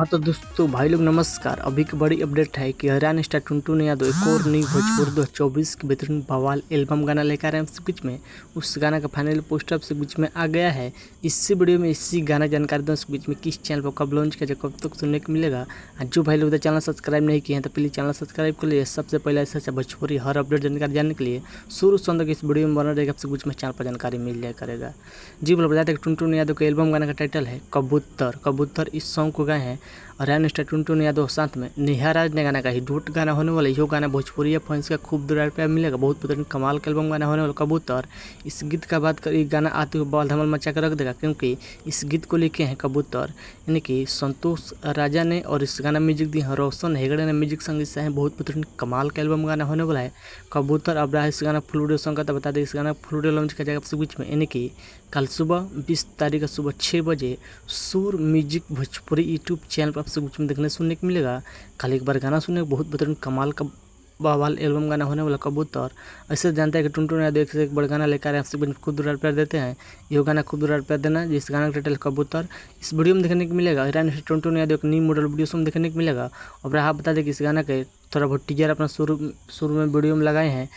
हाँ तो दोस्तों भाई लोग नमस्कार। अभी की बड़ी अपडेट है कि हरियाणा स्टार टुनटुन यादव एक और नई भोजपुरी 2024 की बेहतरीन बवाल एल्बम गाना लेकर आ रहे हैं आपसे बीच में। उस गाना का फाइनल पोस्टर आपसे बीच में आ गया है। इसी वीडियो में इसी गाना जानकारी दूँ बीच में किस चैनल पर कब लॉन्च किया जाए, कब तक सुनने को मिलेगा। जो भाई लोग चैनल सब्सक्राइब नहीं किए हैं तो प्लीज़ चैनल सब्सक्राइब कर लिए। सबसे पहले ऐसा भोजपुरी हर अपडेट जानकारी जानने के लिए शुरू से अंत तक इस वीडियो में बना रहेगा, आपसे बीच में चैनल पर जानकारी मिल जाया करेगा। जी बोलो बताते हैं कि टुनटुन यादव के एल्बम गाना का टाइटल है कबूतर। कबूतर इस सॉन्ग को गाए हैं हरियाणा स्टार टुनटुन यादव साथ में नेहा राज ने गाना का ही डूट गाना होने वाला। यो गाना भोजपुरी फैंस का खूब दुलार प्यार मिलेगा। बहुत बेहतरीन कमाल का एल्बम गाना होने वाला कबूतर। इस गीत का बात कर, ये गाना आते हुए बवाल धमाल मचा कर रख देगा, क्योंकि इस गीत को लिखे हैं कबूतर यानी कि संतोष राजा ने, और इस गाना म्यूजिक दी है रोशन हेगड़े ने। म्यूजिक संगीत से है बहुत बेहतरीन कमाल का एल्बम गाना होने वाला है कबूतर। अब रहा इस गाना फुल वीडियो सॉन्ग का, तो बता दें इस गाना फुल वीडियो लॉन्च किया जाएगा आपसे बीच में, यानी कि कल सुबह 20 तारीख सुबह 6 बजे सुर म्यूजिक भोजपुरी यूट्यूब चैनल पर आपसे कुछ में देखने सुनने को मिलेगा। खाली एक बार गाना सुनने बहुत बेहतरीन कमाल का बवाल एल्बम गाना होने वाला कबूतर। ऐसे जानते हैं कि टुनटुन यादव से एक बड़ा गाना लेकर आपसे खुद दुलार प्यार देते हैं। ये गाना खुद दुलार प्यार देना, जिस गाना का टाइटल कबूतर। इस वीडियो में देखने को मिलेगा हरियाणा से टुनटुन यादव एक न्यू मॉडल वीडियो में देखने को मिलेगा। और आप बता दें कि इस गाना के थोड़ा बहुत टीजर अपना शुरू में वीडियो में लगाए हैं,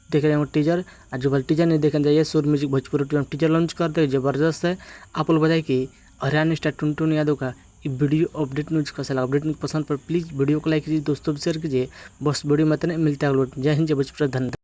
देख रहे हैं टीजर। और जो भाई टीजर नहीं देखना चाहिए, सुर म्यूजिक भोजपुरी टीजर लॉन्च करते हैं, ज़बरदस्त है। आप लोग बताइए कि हरियाणा स्टार टुनटुन यादव का ये वीडियो अपडेट न्यूज़ कैसा लगा। अपडेट न्यूज़ पसंद पर प्लीज़ वीडियो को लाइक कीजिए, दोस्तों भी शेयर कीजिए। बस वीडियो में इतना मिलता है। जय हिंद, जय भोजपुरी, धन्यवाद।